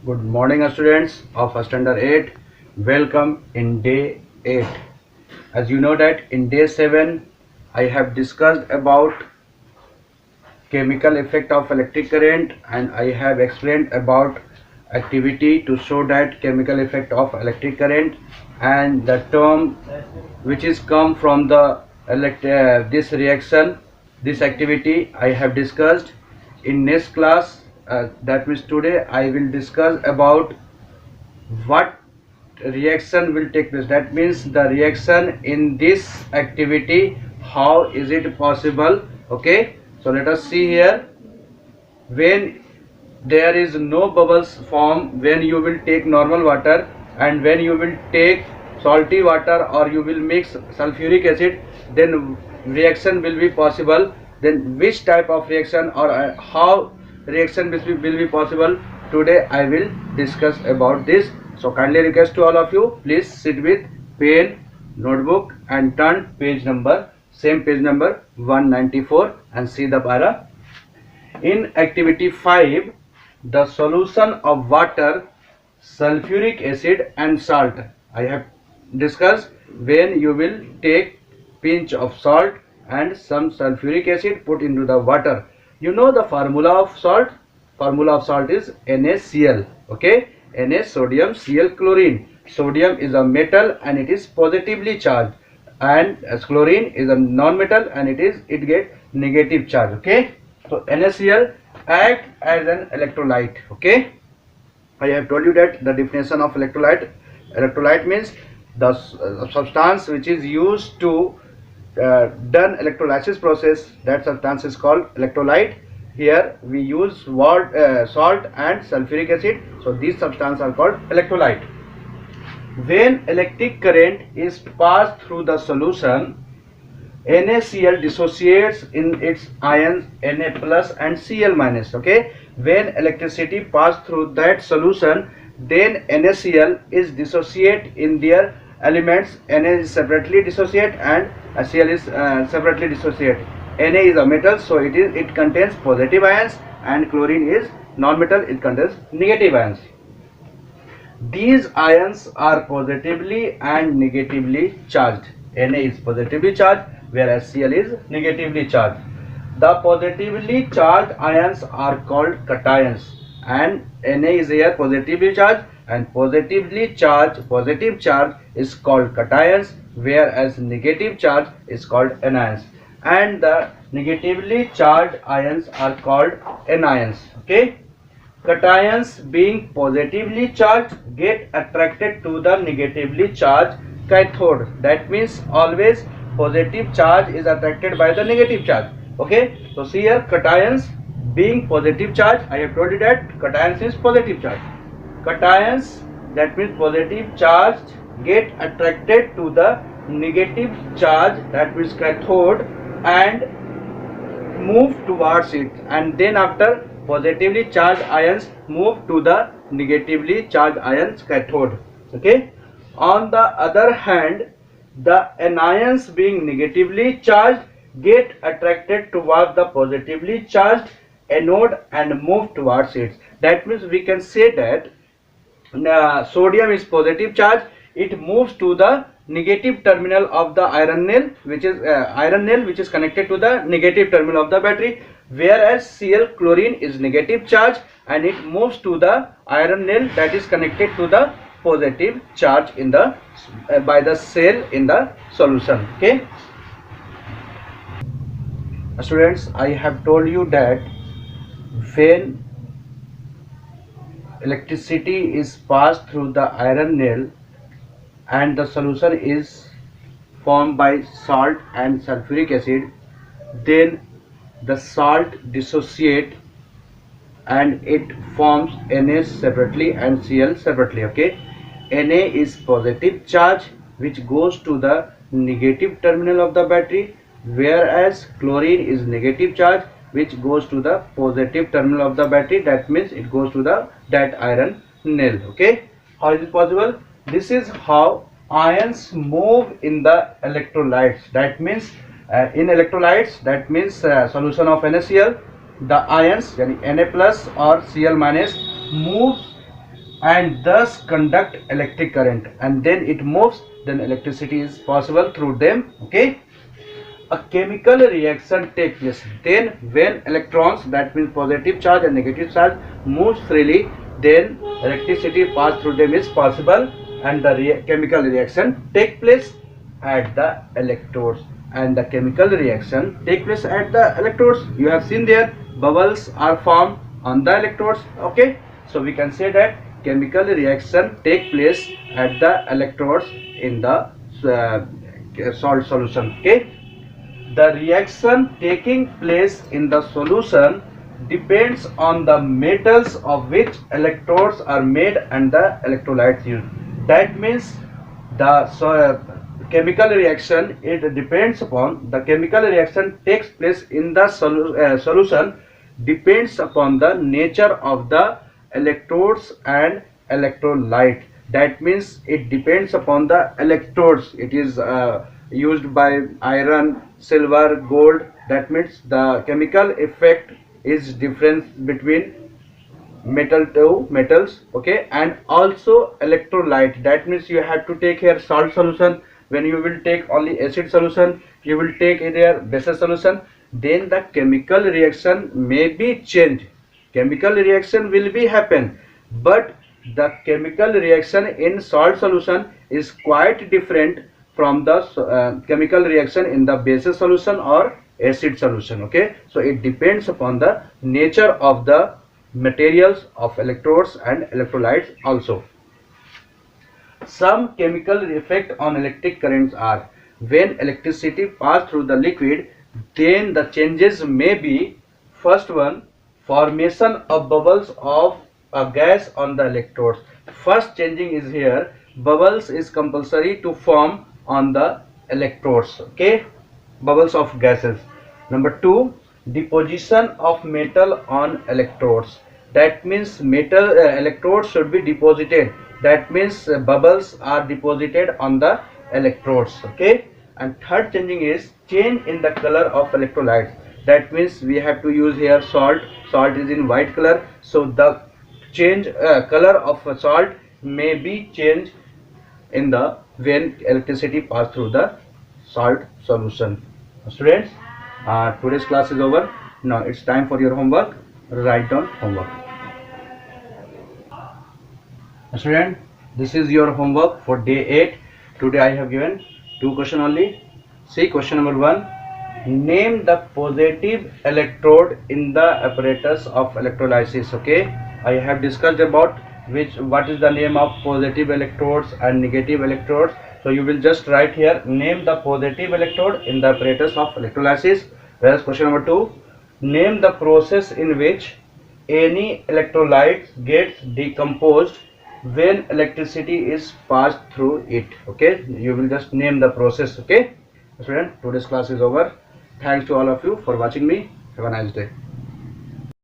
Good morning, students of standard 8. Welcome in day 8. As you know that in day 7, I have discussed about chemical effect of electric current, and I have explained about activity to show that chemical effect of electric current, and the term which is come from the this reaction, this activity I have discussed. In next class, that means today, I will discuss about what reaction will take place. That means the reaction in this activity, how is it possible. Okay, so let us see here. When there is no bubbles form, when you will take normal water and when you will take salty water or you will mix sulfuric acid, then reaction will be possible. Then which type of reaction or how reaction will be possible, today I will discuss about this. So kindly request to all of you, please sit with pen, notebook and turn page number, same page number 194, and see the para. In activity 5, the solution of water, sulfuric acid and salt. I have discussed when you will take pinch of salt and some sulfuric acid put into the water. You know the formula of salt? Formula of salt is NaCl. Okay, Na sodium, Cl chlorine. Sodium is a metal and it is positively charged, and as chlorine is a non-metal and it get negative charge. Okay, so NaCl act as an electrolyte. Okay, I have told you that the definition of electrolyte. Electrolyte means the substance which is used to done electrolysis process. That substance is called electrolyte. Here we use salt and sulfuric acid. So these substances are called electrolyte. When electric current is passed through the solution, NaCl dissociates in its ions Na plus and Cl minus. Okay, when electricity pass through that solution, then NaCl is dissociate in their elements. Na is separately dissociate and Cl is separately dissociate. Na is a metal, so it contains positive ions, and chlorine is non-metal, it contains negative ions. These ions are positively and negatively charged. Na is positively charged, whereas Cl is negatively charged. The positively charged ions are called cations, and Na is here positively charged, and positive charge is called cations, whereas negative charge is called anions, and the negatively charged ions are called anions. Okay, cations being positively charged get attracted to the negatively charged cathode. That means always positive charge is attracted by the negative charge. Okay, so see here, cations being positive charge, I have told you that cations is positive charge. Cations, that means positive charge, get attracted to the negative charge, that means cathode, and move towards it, and then after positively charged ions move to the negatively charged ions cathode. Okay, on the other hand, the anions being negatively charged get attracted towards the positively charged anode and move towards it. That means we can say that sodium is positive charge, it moves to the negative terminal of the iron nail, which is connected to the negative terminal of the battery, whereas Cl chlorine is negative charge and it moves to the iron nail that is connected to the positive charge in the by the cell in the solution. Okay, students, I have told you that when electricity is passed through the iron nail and the solution is formed by salt and sulfuric acid, then the salt dissociate and it forms Na separately and Cl separately. Okay, Na is positive charge which goes to the negative terminal of the battery, whereas chlorine is negative charge which goes to the positive terminal of the battery. That means it goes to the that iron nail. Okay, how is it possible? This is how ions move in the electrolytes. That means in electrolytes, that means solution of NaCl, the ions Na plus or Cl minus moves and thus conduct electric current, and then it moves, then electricity is possible through them. Okay, a chemical reaction takes place, then when electrons, that means positive charge and negative charge, moves freely, then electricity pass through them is possible, and the chemical reaction take place at the electrodes, and the chemical reaction take place at the electrodes. You have seen there bubbles are formed on the electrodes. Okay, so we can say that chemical reaction take place at the electrodes in the salt solution. Okay, the reaction taking place in the solution depends on the metals of which electrodes are made and the electrolytes used. That means the chemical reaction, it depends upon the chemical reaction takes place in the solution depends upon the nature of the electrodes and electrolyte. That means it depends upon the electrodes. It is used by iron, silver, gold. That means the chemical effect is difference between metal to metals. Okay, and also electrolyte. That means you have to take here salt solution. When you will take only acid solution, you will take here base solution, then the chemical reaction may be changed. Chemical reaction will be happen, but the chemical reaction in salt solution is quite different from the chemical reaction in the base solution or acid solution. Okay, so it depends upon the nature of the materials of electrodes and electrolytes also. Some chemical effect on electric currents are: when electricity pass through the liquid, then the changes may be: first one, formation of bubbles of a gas on the electrodes. First changing is here, bubbles is compulsory to form on the electrodes. Okay, bubbles of gases. Number two, deposition of metal on electrodes. That means metal electrodes should be deposited. That means bubbles are deposited on the electrodes. Okay, and third changing is change in the color of electrolytes. That means we have to use here salt. Salt is in white color, so the change color of salt may be changed in the when electricity pass through the salt solution. Students, today's class is over. Now it's time for your homework. Write down homework. Student, this is your homework for day 8. Today I have given 2 questions only. See question number 1. Name the positive electrode in the apparatus of electrolysis. Okay, I have discussed about what is the name of positive electrodes and negative electrodes. So you will just write here, name the positive electrode in the apparatus of electrolysis. Whereas question number 2, name the process in which any electrolyte gets decomposed when electricity is passed through it. Okay, you will just name the process. Okay, student, today's class is over. Thanks to all of you for watching me. Have a nice day.